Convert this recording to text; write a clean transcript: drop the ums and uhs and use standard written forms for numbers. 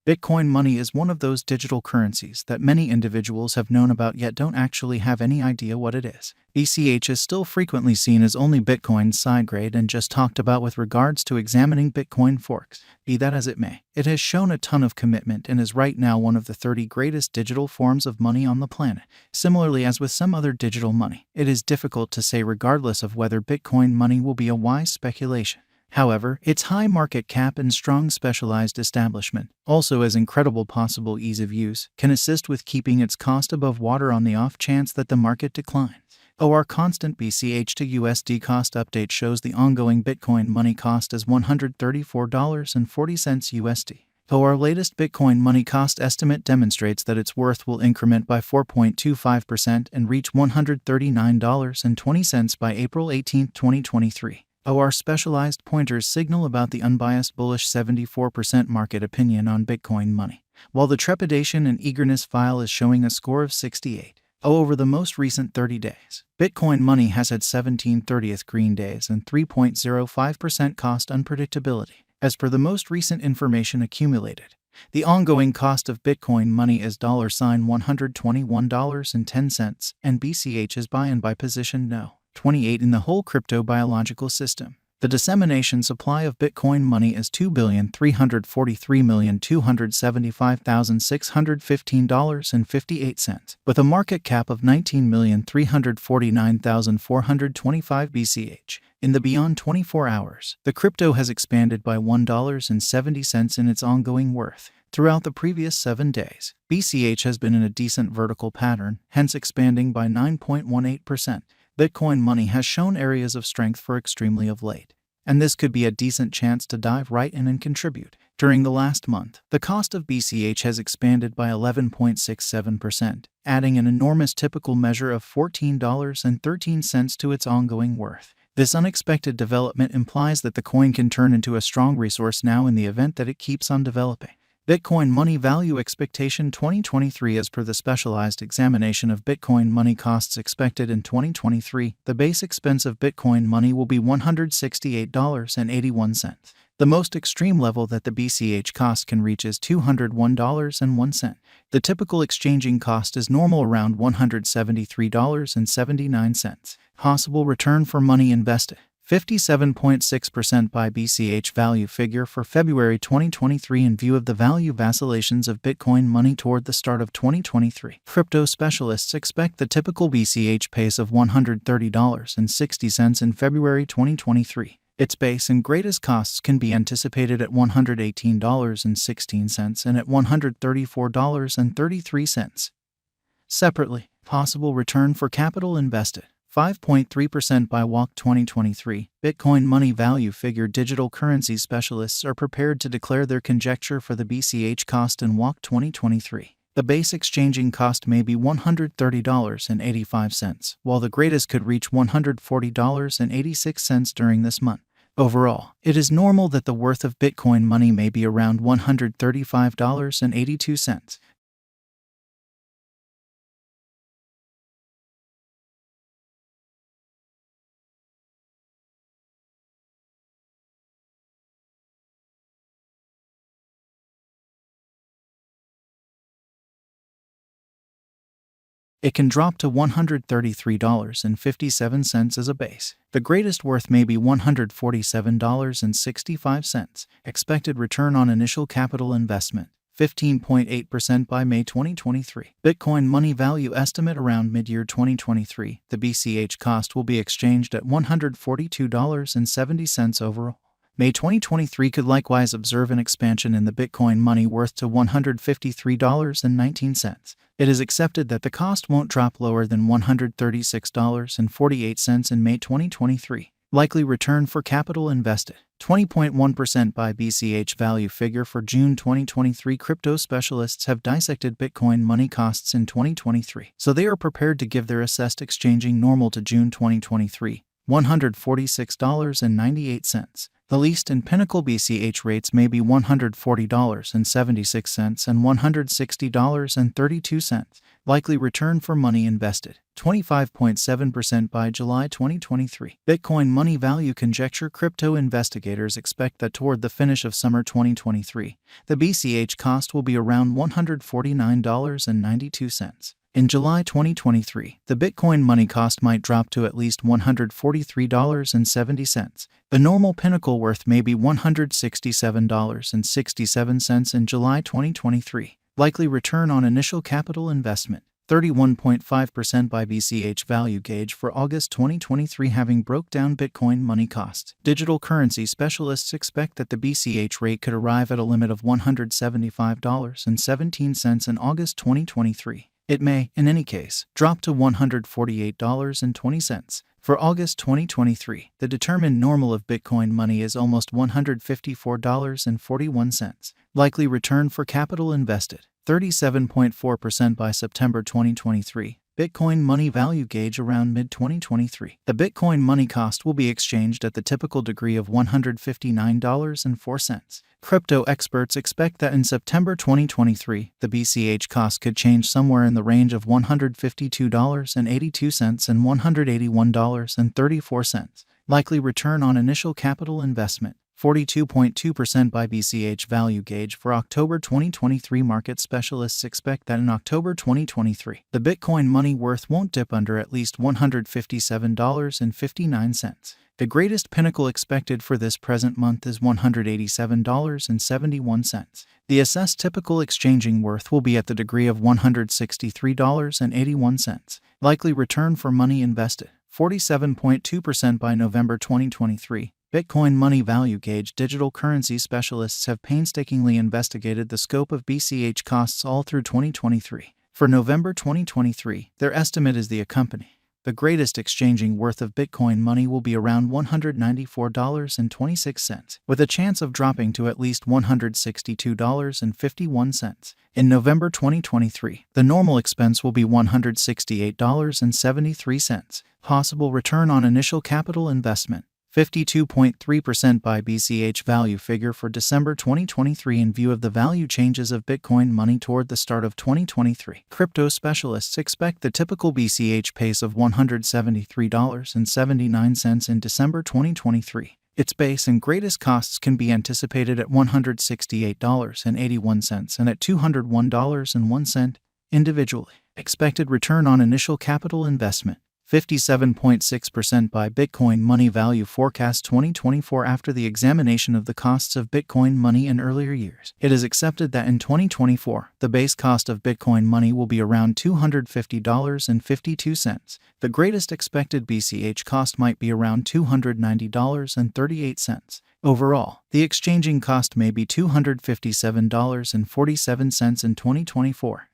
Bitcoin money is one of those digital currencies that many individuals have known about yet don't actually have any idea what it is. BCH is still frequently seen as only Bitcoin's side grade and just talked about with regards to examining Bitcoin forks. Be that as it may, it has shown a ton of commitment and is right now one of the 30 greatest digital forms of money on the planet. Similarly, as with some other digital money, it is difficult to say regardless of whether Bitcoin money will be a wise speculation. However, its high market cap and strong specialized establishment, also as incredible possible ease of use, can assist with keeping its cost above water on the off chance that the market declines. Our constant BCH to USD cost update shows the ongoing Bitcoin money cost as $134.40 USD. Our latest Bitcoin money cost estimate demonstrates that its worth will increment by 4.25% and reach $139.20 by April 18, 2023. Our specialized pointers signal about the unbiased bullish 74% market opinion on Bitcoin money, while the trepidation and eagerness file is showing a score of 68. Over the most recent 30 days, Bitcoin money has had 17 30th green days and 3.05% cost unpredictability, as per the most recent information accumulated. The ongoing cost of Bitcoin money is $121.10, and BCH is buy and buy position no. 28 in the whole crypto biological system. The dissemination supply of Bitcoin money is $2,343,275,615.58, with a market cap of $19,349,425 BCH. In the beyond 24 hours, the crypto has expanded by $1.70 in its ongoing worth. Throughout the previous 7 days, BCH has been in a decent vertical pattern, hence expanding by 9.18%. Bitcoin money has shown areas of strength for extremely of late, and this could be a decent chance to dive right in and contribute. During the last month, the cost of BCH has expanded by 11.67%, adding an enormous typical measure of $14.13 to its ongoing worth. This unexpected development implies that the coin can turn into a strong resource now in the event that it keeps on developing. Bitcoin money value expectation 2023. As per the specialized examination of Bitcoin money costs expected in 2023, the base expense of Bitcoin money will be $168.81. The most extreme level that the BCH cost can reach is $201.01. The typical exchanging cost is normal around $173.79. Possible return for money invested. 57.6% by BCH value figure for February 2023 in view of the value vacillations of Bitcoin money toward the start of 2023. Crypto specialists expect the typical BCH pace of $130.60 in February 2023. Its base and greatest costs can be anticipated at $118.16 and at $134.33. Separately, possible return for capital invested. 5.3% by WALK 2023. Bitcoin money value figure digital currency specialists are prepared to declare their conjecture for the BCH cost in WALK 2023. The base exchanging cost may be $130.85, while the greatest could reach $140.86 during this month. Overall, it is normal that the worth of Bitcoin money may be around $135.82. It can drop to $133.57 as a base. The greatest worth may be $147.65. Expected return on initial capital investment, 15.8% by May 2023. Bitcoin money value estimate around mid-year 2023. The BCH cost will be exchanged at $142.70 overall. May 2023 could likewise observe an expansion in the Bitcoin money worth to $153.19. It is accepted that the cost won't drop lower than $136.48 in May 2023. Likely return for capital invested, 20.1% by BCH value figure for June 2023. Crypto specialists have dissected Bitcoin money costs in 2023, so they are prepared to give their assessed exchanging normal to June 2023, $146.98. The least and pinnacle BCH rates may be $140.76 and $160.32. Likely return for money invested, 25.7% by July 2023. Bitcoin money value conjecture. Crypto investigators expect that toward the finish of summer 2023, the BCH cost will be around $149.92. In July 2023, the Bitcoin money cost might drop to at least $143.70. The normal pinnacle worth may be $167.67 in July 2023. Likely return on initial capital investment, 31.5% by BCH value gauge for August 2023. Having broke down Bitcoin money costs, digital currency specialists expect that the BCH rate could arrive at a limit of $175.17 in August 2023. It may, in any case, drop to $148.20. For August 2023, the determined normal of Bitcoin money is almost $154.41. Likely return for capital invested, 37.4% by September 2023. Bitcoin money value gauge around mid-2023. The Bitcoin money cost will be exchanged at the typical degree of $159.04. Crypto experts expect that in September 2023, the BCH cost could change somewhere in the range of $152.82 and $181.34. Likely return on initial capital investment, 42.2% by BCH value gauge for October 2023. Market specialists expect that in October 2023, the Bitcoin money worth won't dip under at least $157.59. The greatest pinnacle expected for this present month is $187.71. The assessed typical exchanging worth will be at the degree of $163.81. Likely return for money invested, 47.2% by November 2023. Bitcoin money value gauge. Digital currency specialists have painstakingly investigated the scope of BCH costs all through 2023. For November 2023, their estimate is the accompanying. The greatest exchanging worth of Bitcoin money will be around $194.26, with a chance of dropping to at least $162.51. In November 2023, the normal expense will be $168.73. Possible return on initial capital investment, 52.3% by BCH value figure for December 2023. In view of the value changes of Bitcoin money toward the start of 2023, crypto specialists expect the typical BCH pace of $173.79 in December 2023. Its base and greatest costs can be anticipated at $168.81 and at $201.01 individually. Expected return on initial capital investment, 57.6% by Bitcoin money value forecast 2024. After the examination of the costs of Bitcoin money in earlier years, it is accepted that in 2024, the base cost of Bitcoin money will be around $250.52. The greatest expected BCH cost might be around $290.38. Overall, the exchanging cost may be $257.47 in 2024.